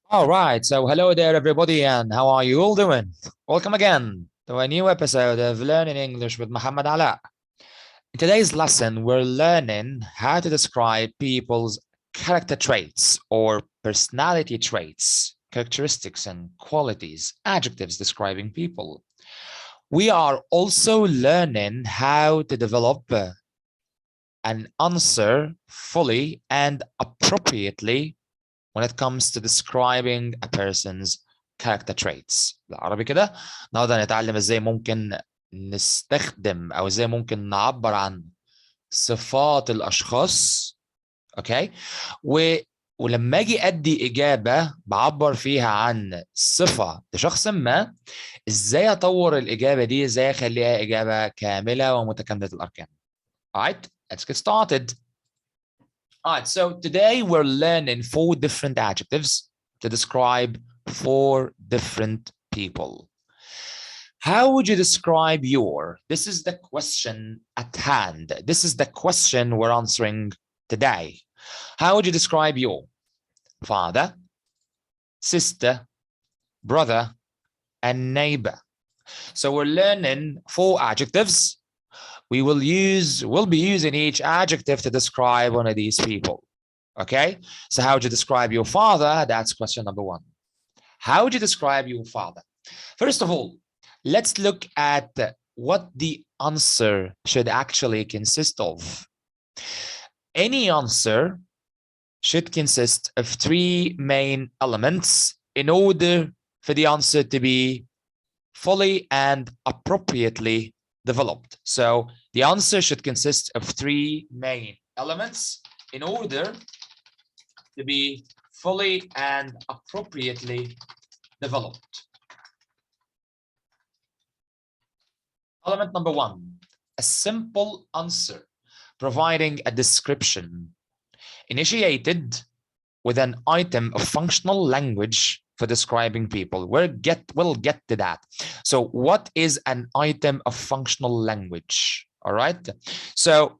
All right, so hello there, everybody, and how are you all doing? Welcome again to a new episode of Learning English with Muhammad Ala. In today's lesson, we're learning how to describe people's character traits or personality traits, characteristics and qualities, adjectives describing people. We are also learning how to develop an answer fully and appropriately when it comes to describing a person's character traits. بالعربي كده النهارده هنتعلم ازاي ممكن نستخدم او ازاي ممكن نعبر عن صفات الاشخاص. اوكي ولما اجي ادي اجابه بعبر فيها عن صفه لشخص ما، ازاي اطور الاجابه دي، ازاي اخليها اجابه كامله ومتكامله الاركان. Alright, let's get started. All right, so today we're learning 4 different adjectives to describe 4 different people. How would you describe your? This is the question at hand. This is the question we're answering today. How would you describe your father, sister, brother, and neighbor? So we're learning 4 adjectives. We'll be using each adjective to describe one of these people. Okay, so how would you describe your father? That's question number 1. How would you describe your father? First of all, let's look at what the answer should actually consist of. Any answer should consist of 3 main elements in order for the answer to be fully and appropriately developed. So the answer should consist of 3 main elements in order to be fully and appropriately developed. Element number 1, a simple answer providing a description initiated with an item of functional language for describing people. We'll get to that. So what is an item of functional language? All right. So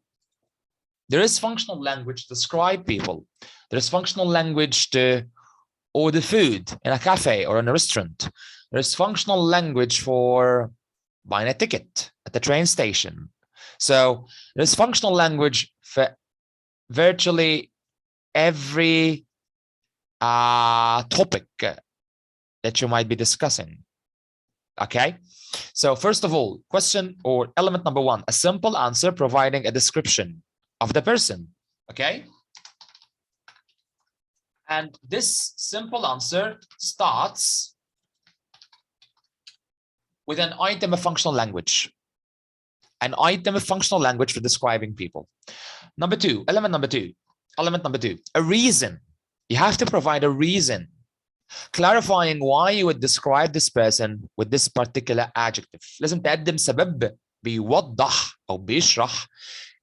there is functional language to describe people. There is functional language to order food in a cafe or in a restaurant. There is functional language for buying a ticket at the train station. So there's functional language for virtually every topic that you might be discussing. Okay, so first of all, question or element number 1, a simple answer providing a description of the person. Okay, and this simple answer starts with an item of functional language. An item of functional language for describing people. Element number two, a reason. You have to provide a reason clarifying why you would describe this person with this particular adjective. لازم تقدم سبب بيوضح أو بيشرح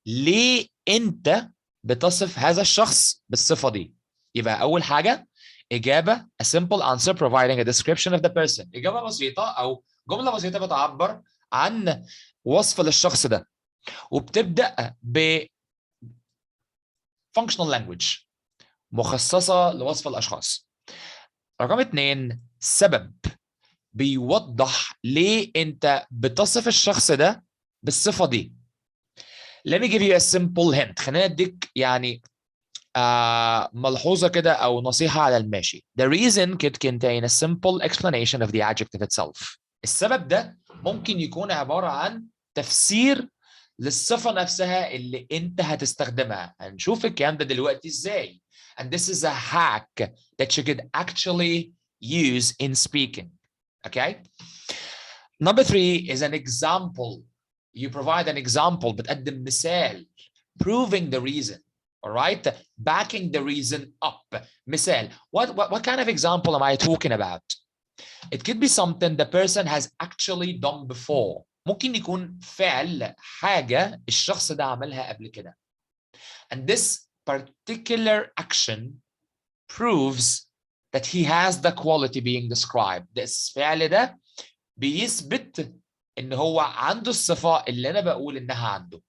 ليه أنت بتصف هذا الشخص بالصفة دي. يبقى أول حاجة إجابة, a simple answer providing a description of the person. إجابة بسيطة أو جملة بسيطة بتعبر عن وصف للشخص ده وبتبدأ ب functional language مخصصة لوصف الأشخاص. رقم 2, سبب بيوضح ليه أنت بتصف الشخص ده بالصفة دي. Let me give you a simple hint. خلينا نديك يعني ملحوظة كده أو نصيحة على الماشي. The reason could contain a simple explanation of the adjective itself. السبب ده ممكن يكون عبارة عن تفسير للصفة نفسها اللي أنت هتستخدمها. هنشوف الكلام ده دلوقتي إزاي. And this is a hack that you could actually use in speaking. Okay? Number 3 is an example. You provide an example, بتقدم مثال proving the reason. All right? Backing the reason up. مثال. What kind of example am I talking about? It could be something the person has actually done before. ممكن يكون فعل حاجة الشخص ده عملها قبل كده. And this particular action proves that he has the quality being described. الفعل ده بيثبت إن هو عنده الصفة اللي أنا بقول إنها عنده.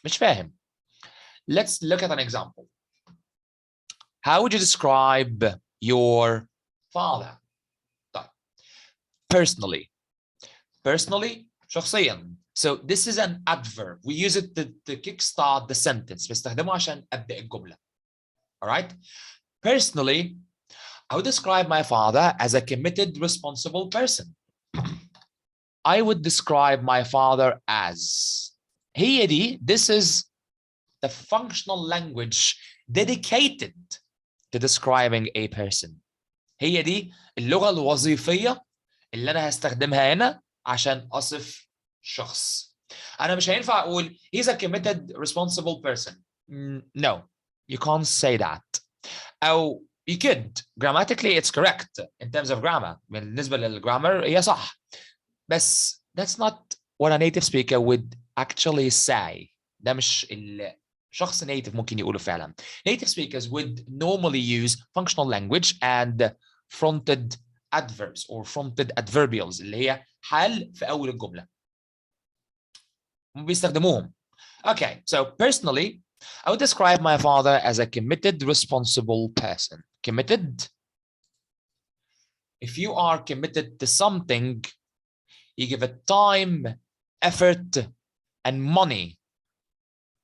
مش فاهم. Let's look at an example. How would you describe your father. طيب. Personally شخصيا. So this is an adverb. We use it to kickstart the sentence. بستخدمه عشان أبدأ الجملة. All right? Personally, I would describe my father as a committed, responsible person. I would describe my father as. هي دي, this is the functional language dedicated to describing a person. هي دي اللغة الوظيفية اللي أنا هستخدمها هنا عشان أصف شخص. أنا مش هينفع أقول he's a committed, responsible person. No, you can't say that. أو you could. Grammatically it's correct in terms of grammar. بالنسبة للgrammar هي صح. بس that's not what a native speaker would actually say. ده مش الشخص native ممكن يقوله فعلا. Native speakers would normally use functional language and fronted adverbs or fronted adverbials اللي هي حال في أول الجملة. بيستخدموهم. Okay, so personally, I would describe my father as a committed, responsible person. Committed. If you are committed to something, you give it time, effort, and money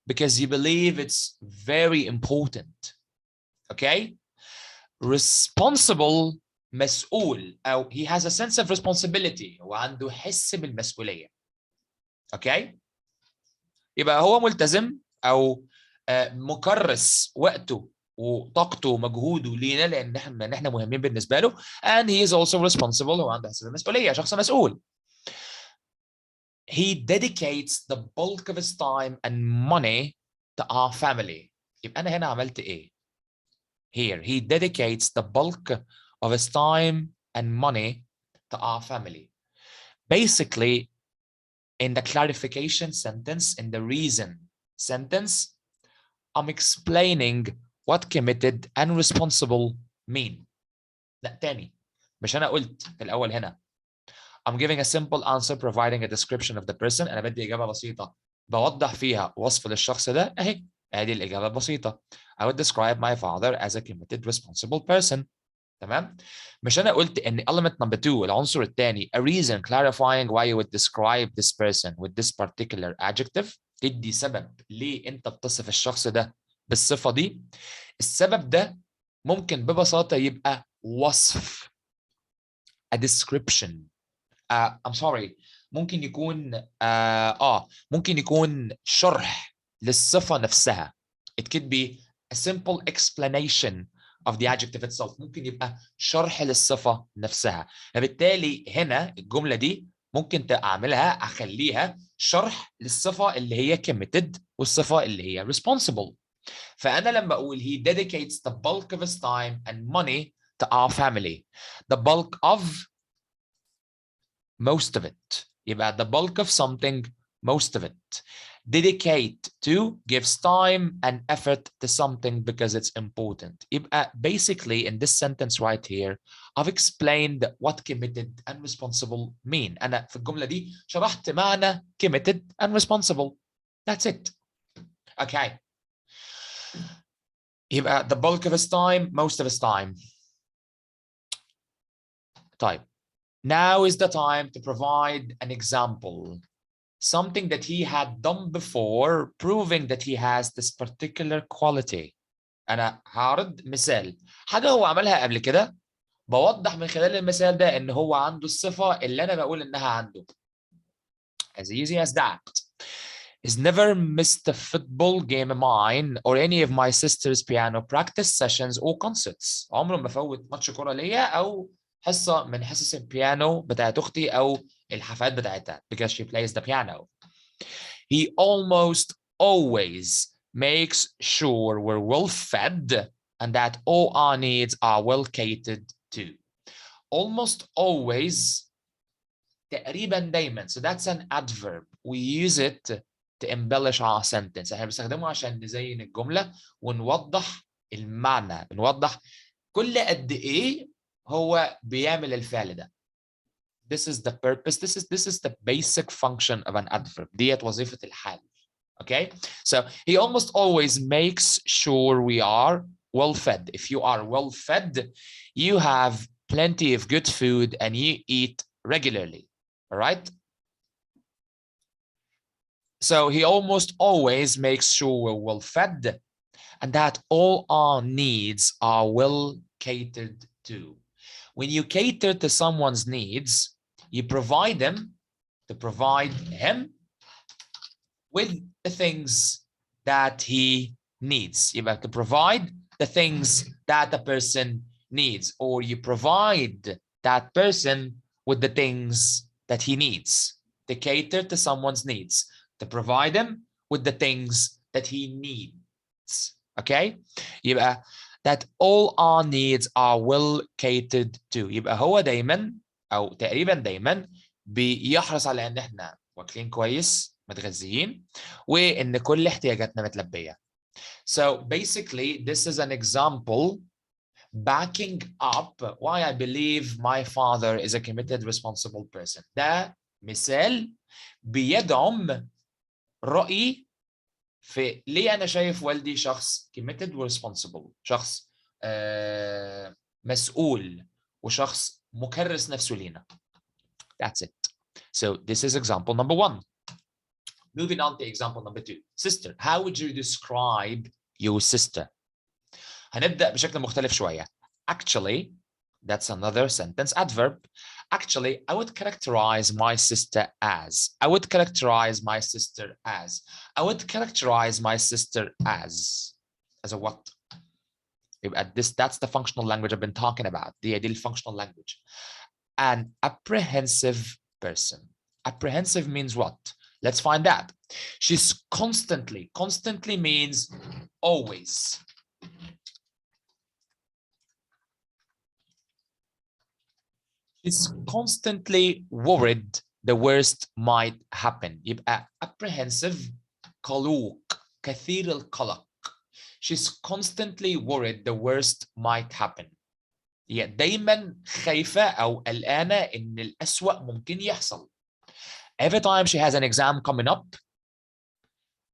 because you believe it's very important. Okay? Responsible, مسؤول, أو he has a sense of responsibility. وعنده حس بالمسؤولية. Okay? يبقى هو ملتزم أو مكرس وقته وطاقته ومجهوده لينا لأن احنا مهمين بالنسبة له. And he is also responsible. هو عنده حس بالمسؤولية. شخص مسؤول. He dedicates the bulk of his time and money to our family. يبقى أنا هنا عملت إيه؟ Here, he dedicates the bulk of his time and money to our family. Basically, in the clarification sentence, in the reason sentence, I'm explaining what committed and responsible mean. لا تاني. مش أنا قلت في الأول هنا. I'm giving a simple answer providing a description of the person. أنا بدي إجابة بسيطة بوضح فيها وصف للشخص ده. أهي هذه الإجابة البسيطة. I would describe my father as a committed, responsible person. تمام؟ مش أنا قلت إن element number 2 العنصر الثاني a reason clarifying why you would describe this person with this particular adjective. تدي سبب ليه أنت بتصف الشخص ده بالصفة دي. السبب ده ممكن ببساطة يبقى وصف. A description. I'm sorry. ممكن يكون ممكن يكون شرح للصفة نفسها. It could be a simple explanation of the adjective itself. ممكن يبقى شرح للصفة نفسها. فبالتالي هنا الجملة دي ممكن أعملها أخليها شرح للصفة اللي هي committed والصفة اللي هي responsible. فأنا لما أقول he dedicates the bulk of his time and money to our family. The bulk of most of it. يبقى the bulk of something, most of it. Dedicate to gives time and effort to something because it's important. يبقى basically in this sentence right here, I've explained what committed and responsible mean. أنا في الجملة دي شرحت معنى committed and responsible. That's it. Okay. يبقى the bulk of his time, most of his time. طيب. Now is the time to provide an example. Something that he had done before, proving that he has this particular quality. أنا هعرض مثال. حاجة هو عملها قبل كده. بوضح من خلال المثال ده إن هو عنده الصفة اللي أنا بقول إنها عنده. As easy as that. He's never missed a football game of mine or any of my sister's piano practice sessions or concerts. عمره ما فوت ماتش كورة ليا أو حصة من حصص البيانو بتاعت أختي أو الحفلات بتاعتها because she plays the piano. He almost always makes sure we're well fed and that all our needs are well catered to. Almost always تقريبا دايما. So that's an adverb. We use it to embellish our sentence. احنا بنستخدمه عشان نزين الجملة ونوضح المعنى. بنوضح كل قد إيه هو بيعمل الفعل ده. This is the purpose. This is the basic function of an adverb. ديت وظيفة الحال. Okay? So he almost always makes sure we are well fed. If you are well fed, you have plenty of good food and you eat regularly. All right? So he almost always makes sure we're well fed and that all our needs are well catered to. When you cater to someone's needs, you provide them to provide him with the things that he needs. You have to provide the things that the person needs, or you provide that person with the things that he needs. To cater to someone's needs, to provide him with the things that he needs. Okay? يبقى that all our needs are well catered to. يبقى هو دايما أو تقريبا دايما بيحرص على إن إحنا واكلين كويس، متغذيين، وإن كل احتياجاتنا متلبية. So basically, this is an example backing up why I believe my father is a committed, responsible person. ده مثال بيدعم رأيي في ليه أنا شايف والدي شخص committed و responsible، شخص مسؤول وشخص مكرس نفسه لينا. That's it. So this is example number 1. Moving on to example number 2. Sister, how would you describe your sister? هنبدأ بشكل مختلف شوية. Actually, that's another sentence adverb. Actually, I would characterize my sister as. I would characterize my sister as. I would characterize my sister as. As a what? That's the functional language I've been talking about. The ideal functional language. An apprehensive person. Apprehensive means what? Let's find out. She's constantly. Constantly means always. She's constantly worried the worst might happen. يبقى apprehensive قلوق كثير القلق. She's constantly worried the worst might happen. هي دايما خايفة أو قلقانة إن الأسوأ ممكن يحصل. Every time she has an exam coming up.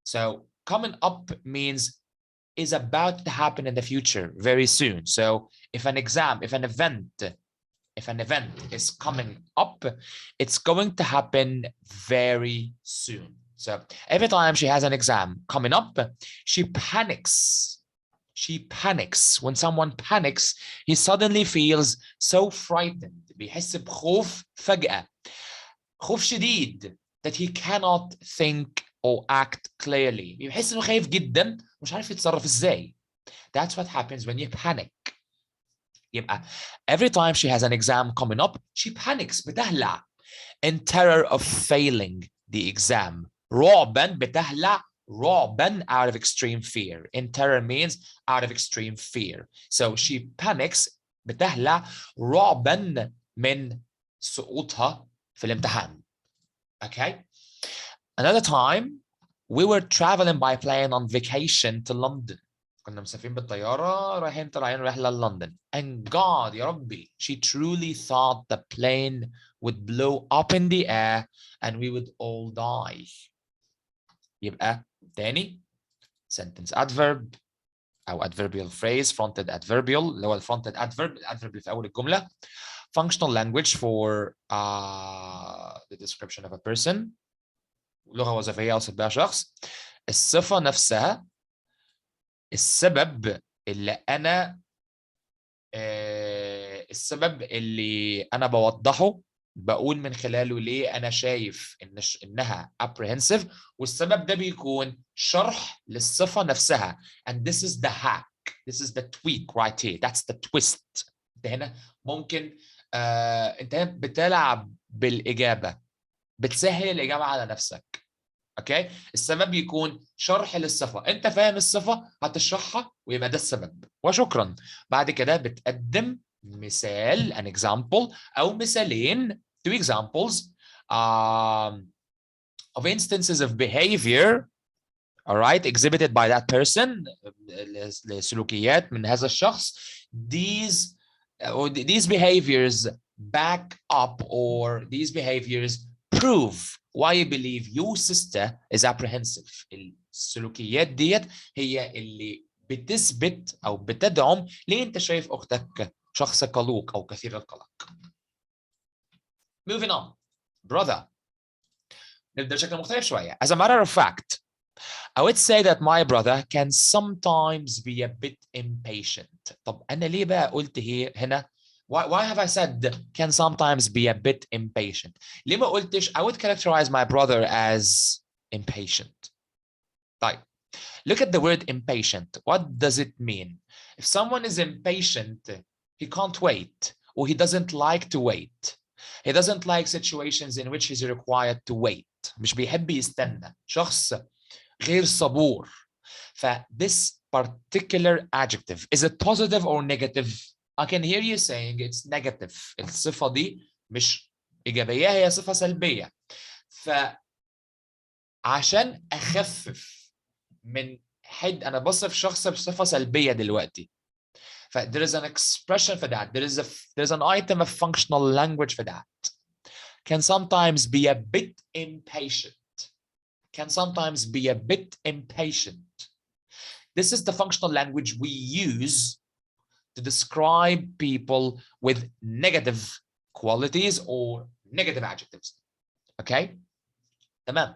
So coming up means is about to happen in the future very soon. So if an event is coming up, it's going to happen very soon. So every time she has an exam coming up, she panics. She panics. When someone panics, he suddenly feels so frightened. بيحس بخوف فجأة. خوف شديد that he cannot think or act clearly. بيحس إنه خايف جدا ومش عارف يتصرف إزاي. That's what happens when you panic. يبقى every time she has an exam coming up, she panics. بتهلع. In terror of failing the exam. رعبا بتهلع. رعبا out of extreme fear. In terror means out of extreme fear. So she panics. بتهلع رعبا من سقوطها في الامتحان. Okay. Another time, we were traveling by plane on vacation to London. كنا مسافرين بالطيارة رايحين طالعين رحلة لندن. And God, يا ربي, she truly thought the plane would blow up in the air and we would all die. يبقى تاني sentence adverb أو adverbial phrase, fronted adverbial اللي هو fronted adverb, الadverb اللي في أول الجملة. Functional language for the description of a person. لغة وظيفية أوصف بها شخص. الصفة نفسها السبب اللي أنا بوضحه بقول من خلاله ليه أنا شايف إنها apprehensive والسبب ده بيكون شرح للصفة نفسها. And this is the hack. This is the tweak right here. That's the twist. أنت هنا ممكن أنت هنا بتلعب بالإجابة. بتسهل الإجابة على نفسك. اوكي السبب يكون شرح للصفه. انت فاهم الصفه هتشرحها ويبقى ده السبب وشكرا. بعد كده بتقدم مثال an example او مثالين two examples of instances of behavior all right exhibited by that person لسلوكيات من هذا الشخص. These behaviors back up or these behaviors prove why you believe your sister is apprehensive. السلوكيات ديت هي اللي بتثبت أو بتدعم ليه أنت شايف أختك شخص قلوق أو كثير القلق. Moving on. Brother. نبدأ بشكل مختلف شوية. As a matter of fact, I would say that my brother can sometimes be a bit impatient. طب أنا ليه بقى قلت هنا why have I said can sometimes be a bit impatient؟ ليه ما قلتش I would characterize my brother as impatient؟ طيب, look at the word impatient. What does it mean? If someone is impatient, he can't wait, or he doesn't like to wait. He doesn't like situations in which he's required to wait. مش بيحب يستنى. شخص غير صبور. ف this particular adjective, is it positive or negative? I can hear you saying it's negative. الصفة دي مش إيجابية, هي صفة سلبية. فعشان أخفف من حد أنا بصف شخص بصفة سلبية دلوقتي. ف there is an expression for that. There's an item of functional language for that. Can sometimes be a bit impatient. Can sometimes be a bit impatient. This is the functional language we use to describe people with negative qualities or negative adjectives. Okay? تمام.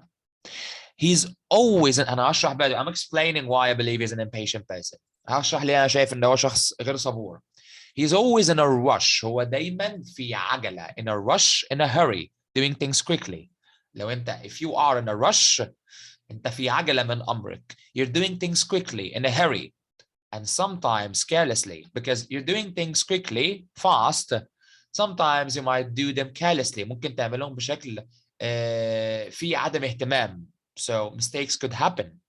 He's always, أنا هشرح بقى, I'm explaining why I believe he's an impatient person. هشرح ليه أنا شايف إنه هو شخص غير صبور. He's always in a rush. هو دايما في عجلة. In a rush, in a hurry, doing things quickly. لو أنت, if you are in a rush, أنت في عجلة من أمرك. You're doing things quickly, in a hurry, and sometimes carelessly, because you're doing things quickly, fast. Sometimes you might do them carelessly. ممكن تعملهم بشكل في عدم اهتمام. So mistakes could happen.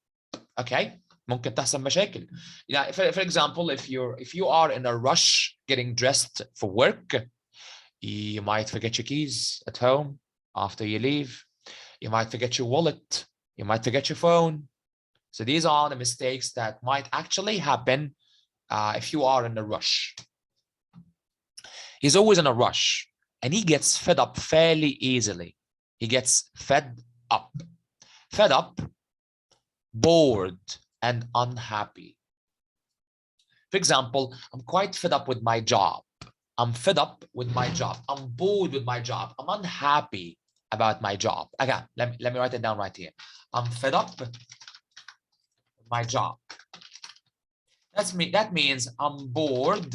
Okay? ممكن تحصل مشاكل. Yeah, for example, if you are in a rush getting dressed for work, you might forget your keys at home after you leave. You might forget your wallet. You might forget your phone. So these are the mistakes that might actually happen if you are in a rush. He's always in a rush, and he gets fed up fairly easily. He gets fed up. Fed up, bored, and unhappy. For example, I'm quite fed up with my job. I'm fed up with my job. I'm bored with my job. I'm unhappy about my job. Again, let me write it down right here. I'm fed up with my job. That means I'm bored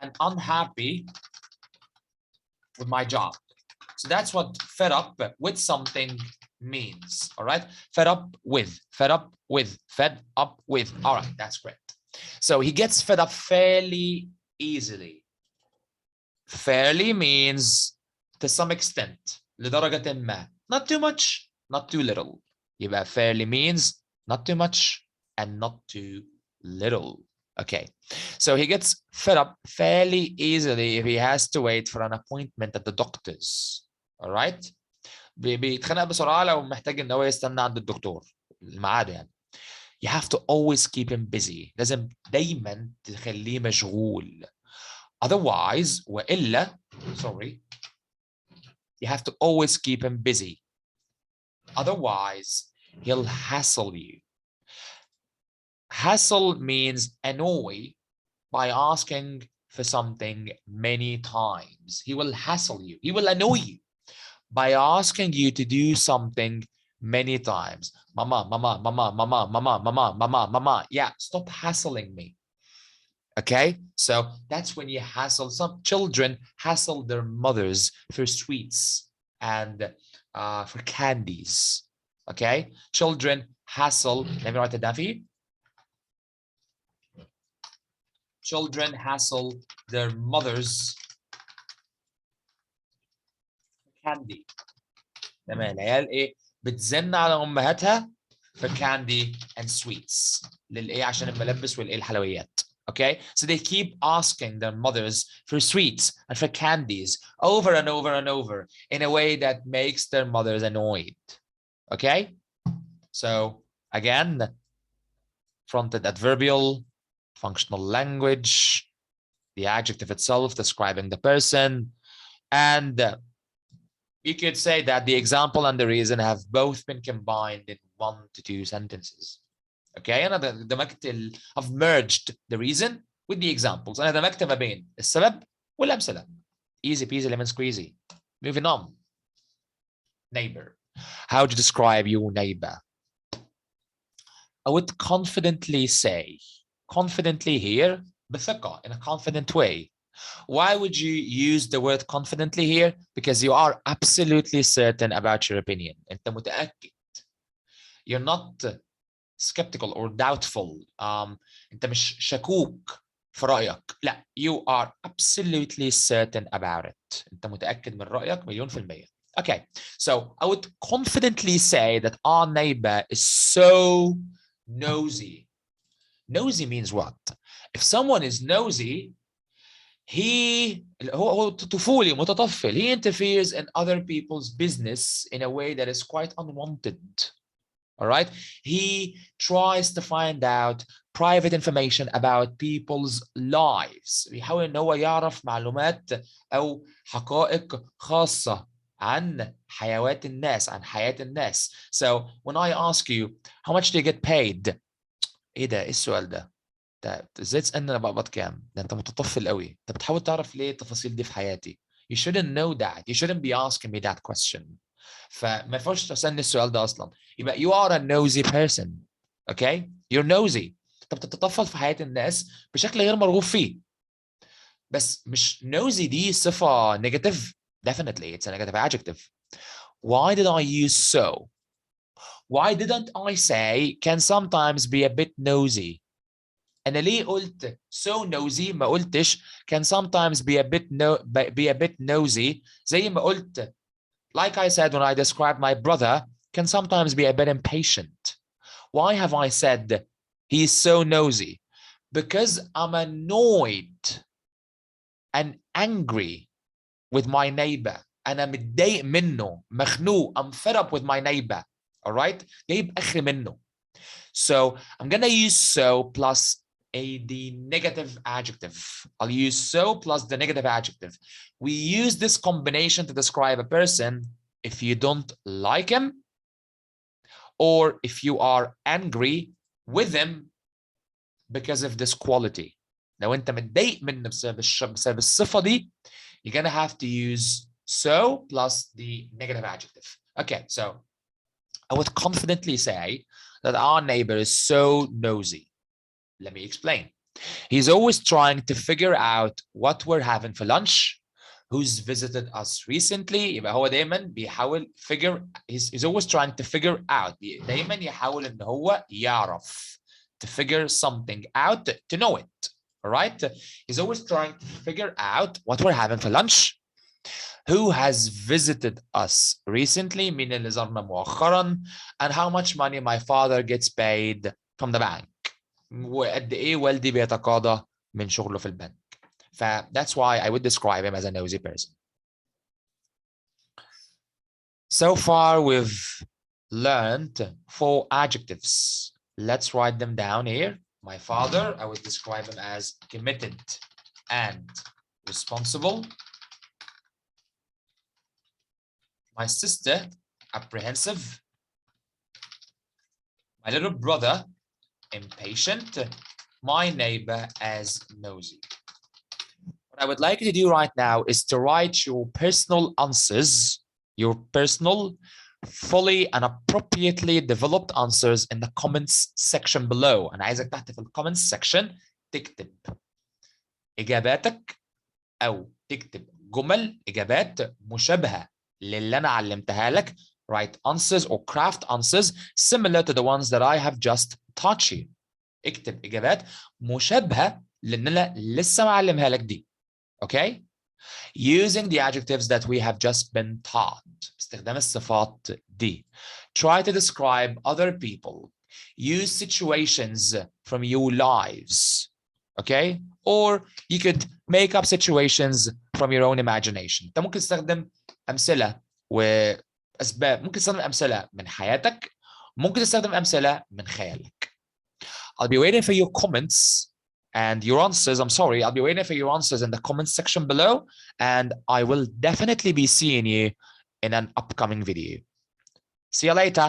and unhappy with my job. So that's what fed up with something means. All right, fed up with, fed up with, fed up with. All right, that's great. So he gets fed up fairly easily. Fairly means to some extent, لدرجة ما. Not too much, not too little. يبقى fairly means not too much and not too little. Okay, so he gets fed up fairly easily if he has to wait for an appointment at the doctor's. All right, بيتخنق بسرعة لو محتاج إن هو يستنى عند الدكتور الميعاد يعني. You have to always keep him busy. لازم دايما تخليه مشغول. Otherwise, وإلا, sorry, you have to always keep him busy. Otherwise, he'll hassle you. Hassle means annoy by asking for something many times. He will hassle you. He will annoy you by asking you to do something many times. Mama, mama, mama, mama, mama, mama, mama, mama. Yeah, stop hassling me. Okay, so that's when you hassle. Some children hassle their mothers for sweets and for candies. Okay, children hassle. Let me write it down for you. Children hassle their mothers for candy. تمام، العيال ايه بتزن على امهاتها for candy and sweets. للايه؟ عشان الملبس والايه الحلويات. Okay, so they keep asking their mothers for sweets and for candies over and over and over in a way that makes their mothers annoyed. Okay, so again, fronted adverbial, functional language, the adjective itself describing the person, and you could say that the example and the reason have both been combined in 1 to 2 sentences. Okay, أنا دمجت I've merged the reason with the examples. أنا دمجت ما بين السبب والأمثلة. Easy peasy lemon squeezy. Moving on. Neighbor. How do you describe your neighbor? I would confidently say, confidently here, بثقة, in a confident way. Why would you use the word confidently here? Because you are absolutely certain about your opinion. أنت متأكد. You're not skeptical or doubtful. أنت مش شكوك في رأيك. لا, you are absolutely certain about it. أنت متأكد من رأيك 100%. Okay, so I would confidently say that our neighbor is so nosy. Nosy means what? If someone is nosy, هو طفولي متطفل. He interferes in other people's business in a way that is quite unwanted. All right? He tries to find out private information about people's lives. بيحاول إن هو يعرف معلومات أو حقائق خاصة عن حيوات الناس، عن حياة الناس. So when I ask you, how much do you get paid? إيه ده؟ إيه السؤال ده؟ ازاي تسألني انا بقبض كام؟ ده انت متطفل قوي. انت بتحاول تعرف ليه التفاصيل دي في حياتي. You shouldn't know that. You shouldn't be asking me that question. فما ينفعش تسألني السؤال ده اصلا. يبقى you are a nosy person. Okay? You're nosy. انت بتتطفل في حياة الناس بشكل غير مرغوب فيه. بس مش nosy دي صفة negative. Definitely it's a negative adjective. Why did I use so? Why didn't I say can sometimes be a bit nosy? أنا ليه قلت so nosy ما قلتش can sometimes be a bit nosy زي ما قلت like I said when I described my brother can sometimes be a bit impatient. Why have I said he's so nosy? Because I'm annoyed and angry with my neighbor. أنا متضايق منه مخنوق. I'm fed up with my neighbor. All right? جايب آخر منه. So I'm gonna use so plus the negative adjective. I'll use so plus the negative adjective. We use this combination to describe a person if you don't like him or if you are angry with him because of this quality. لو انت متضايق منه بسبب الصفة دي, you're gonna have to use so plus the negative adjective. Okay, so I would confidently say that our neighbor is so nosy. Let me explain. He's always trying to figure out what we're having for lunch, who's visited us recently. يبقى هو دايما بيحاول he's always trying to figure out. دايما يحاول إن هو يعرف. To figure something out, to know it. All right? He's always trying to figure out what we're having for lunch, who has visited us recently, مين اللي زارنا مؤخرا, and how much money my father gets paid from the bank. وقد ايه والدي بيتقاضى من شغله في البنك. That's why I would describe him as a nosy person. So far we've learned 4 adjectives. Let's write them down here. My father, I would describe him as committed and responsible. My sister, apprehensive. My little brother, impatient. My neighbor as nosy. What I would like you to do right now is to write your personal answers, your personal, fully and appropriately developed answers in the comments section below. أنا عايزك تحت في comments section تكتب إجاباتك أو تكتب جمل إجابات مشابهة للي أنا علمتها لك. Write answers or craft answers similar to the ones that I have just taught you. اكتب إجابات مشابهة للي أنا لسه معلمها لك دي. Okay? Using the adjectives that we have just been taught. استخدام الصفات دي. Try to describe other people. Use situations from your lives. Okay? Or you could make up situations from your own imagination. أنت ممكن تستخدم أمثلة وأسباب. ممكن تستخدم أمثلة من حياتك. ممكن تستخدم أمثلة من خيالك. I'll be waiting for your comments and your answers. I'm sorry, I'll be waiting for your answers in the comments section below, and I will definitely be seeing you in an upcoming video. See you later.